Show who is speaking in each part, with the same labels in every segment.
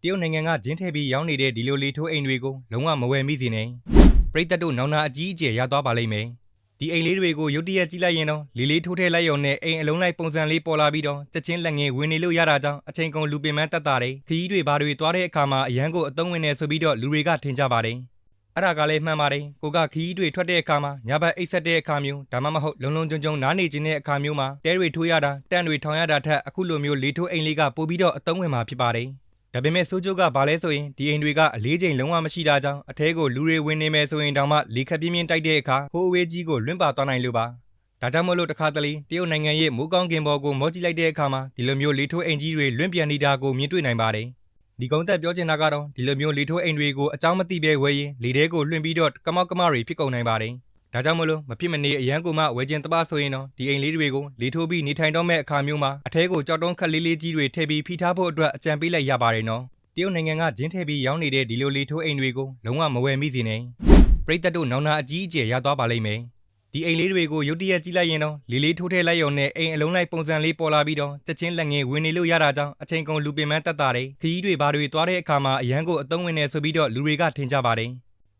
Speaker 1: တရုတ်နိုင်ငံကဂျင်းထည့်ပြီးရောင်းနေတဲ့ဒီလိုလေထိုးအိမ်တွေကိုလုံးဝမဝယ်မိစေနဲ့ပရိသတ်တို့နောင်နာအကြီးအကျယ်ရသွားပါလိမ့်မယ်ဒီအိမ်လေးတွေကိုရုတ်တရက်ကြည့်လိုက်ရင်တော့လေလေးထိုးထည့်လိုက်ရုံနဲ့အိမ်အလုံးလိုက်ပုံစံလေးပေါ်လာပြီးတော့ချက်ချင်းလက်ငယ်ဝင်နေလို့ရတာကြောင့်အချိန်ကုန်လူပင်ပန်းတက်တာတွေခရီးတွေဘာတွေသွားတဲ့အခါမှာအရန်ကိုအသုံးဝင်နေဆိုပြီးတော့လူတွေကထင်ကြပါတယ်အဲ့ဒါကလည်းမှန်ပါတယ်ကိုကခီးတွေထွက်တဲ့အခါမှာညဘက်အိတ်ဆက်တဲ့အခါမျိုးဒါမှမဟုတ်လုံလုံကျုံကျုံနားနေခြင်းတဲ့အခါမျိုးမှာတဲတွေထိုးရတာတန့်တွေထောင်ရတာထက်အခုလိုမျိုးလေထိုးအိမ်လေးကပို့ပြီးတော့အသုံးဝင်မှာဖြစ်ပါတယ်ဒါပေမဲ့စိုးကျိုးကဘာလဲဆိုရင်ဒီအိမ်တွေကအလေးချိန်လုံးဝမရှိတာကြောင့်အထဲကိုလူတွေဝင်နေမယ်ဆိုရင်တောင်မှလေခက်ပြင်းပြင်းတိုက်တဲ့အခါဟိုးအဝေးကြီးကိုလွင့်ပါသွားနိုင်လို့ပါဒါကြောင့်မို့လို့တခါတလေတရုတ်နိုင်ငံရဲ့မိုးကောင်းကင်ပေါ်ကိုမော့ကြည့်လိုက်တဲ့အခါမှာဒီလိုမျိုးလေထိုးအိမ်ကြီးတွေလွင့်ပြန်နေတာကိုမြင်တွေ့နိုင်ပါတယ်ဒီကုန်းသက်ပြောချင်တာကတော့ဒီလိုမျိုးလေထိုးအိမ်တွေကိုအကြောင်းမသိပဲဝယ်ရင်လေထဲကိုလွှင့်ပြီးတော့ကမောက်ကမတွေဖြစ်ကုန်နိုင်ပါတယ်ဒါကြောင့်မလို့မဖြစ်မနေအရန်ကိုမှဝယ်ခြင်းတပဆိုရင်တော့ဒီအိမ်လေးတွေကိုလေထိုးပြီးနေထိုင်တော့မဲ့အခါမျိုးမှာအထဲကိုကြောက်တုံးခက်လေးလေးကြီးတွေထည့်ပြီးဖိထားဖို့အတွက်အကြံပေးလိုက်ရပါတယ်နော်တရုတ်နိုင်ငံကဂျင်းထည့်ပြီးရောင်းနေတဲ့ဒီလိုလေထိုးအိမ်တွေကိုလုံးဝမဝယ်မိစေနဲ့ပရိသတ်တို့နောင်နာအကြီးအကျယ်ရသွားပါလိမ့်မယ်ဒီအိမ်လေးတွေကိုရုတ်တရက်ကြည့်လိုက်ရင်တော့လေလေးထိုးထည့်လိုက်ရုံနဲ့အိမ်အလုံးလိုက်ပုံစံလေးပေါ်လာပြီးတော့ချက်ချင်းလက်ငယ်ဝင်နေလို့ရတာကြောင့်အချိန်ကုန်လူပင်ပန်းတက်တာတွေခရီးတွေဘာတွေသွားတဲ့အခါမှာအရန်ကိုအသုံးဝင်နေဆိုပြီးတော့လူတွေကထင်ကြပါတယ်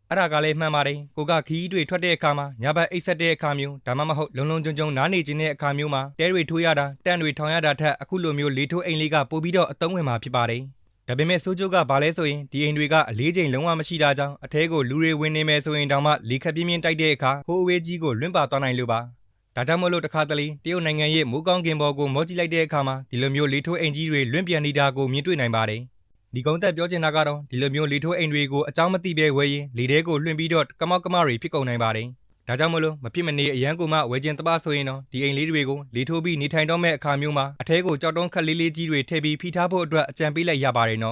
Speaker 1: အဲ့ဒါကလည်းမှန်ပါတယ်ကိုကခီးတွေထွက်တဲ့အခါမှာညဘက်အိတ်ဆက်တဲ့အခါမျိုးဒါမှမဟုတ်လုံလုံကျုံကျုံနားနေခြင်းတဲ့အခါမျိုးမှာတဲတွေထိုးရတာတန့်တွေထောင်ရတာထက်အခုလိုမျိုးလေထိုးအိမ်လေးကပို့ပြီးတော့အသုံးဝင်မှာဖြစ်ပါတယ်ဒါပေမဲ့စိုးကျိုးကဘာလဲဆိုရင်ဒီအိမ်တွေကအလေးချိန်လုံးဝမရှိတာကြောင့်အထဲကိုလူတွေဝင်နေမယ်ဆိုရင်တောင်မှလေခက်ပြင်းပြင်းတိုက်တဲ့အခါဟိုးအဝေးကြီးကိုလွင့်ပါသွားနိုင်လို့ပါဒါကြောင့်မို့လို့တခါတလေတရုတ်နိုင်ငံရဲ့မိုးကောင်းကင်ပေါ်ကိုမော့ကြည့်လိုက်တဲ့အခါမှာဒီလိုမျိုးလေထိုးအိမ်ကြီးတွေလွင့်ပြန်နေတာကိုမြင်တွေ့နိုင်ပါတယ်ဒီကုန်းသက်ပြောချင်တာကတော့ဒီလိုမျိုးလေထိုးအိမ်တွေကိုအကြောင်းမသိပဲဝယ်ရင်လေထဲကိုလွှင့်ပြီးတော့ကမောက်ကမတွေဖြစ်ကုန်နိုင်ပါတယ်ဒါကြောင့်မလို့မဖြစ်မနေအရန်ကိုမှဝယ်ခြင်းတပဆိုရင်တော့ဒီအိမ်လေးတွေကိုလေထိုးပြီးနေထိုင်တော့မဲ့အခါမျိုးမှာအထဲကိုကြောက်တုံးခက်လေးလေးကြီးတွေထည့်ပြီးဖိထားဖို့အတွက်အကြံပေးလိုက်ရပါတယ်နော်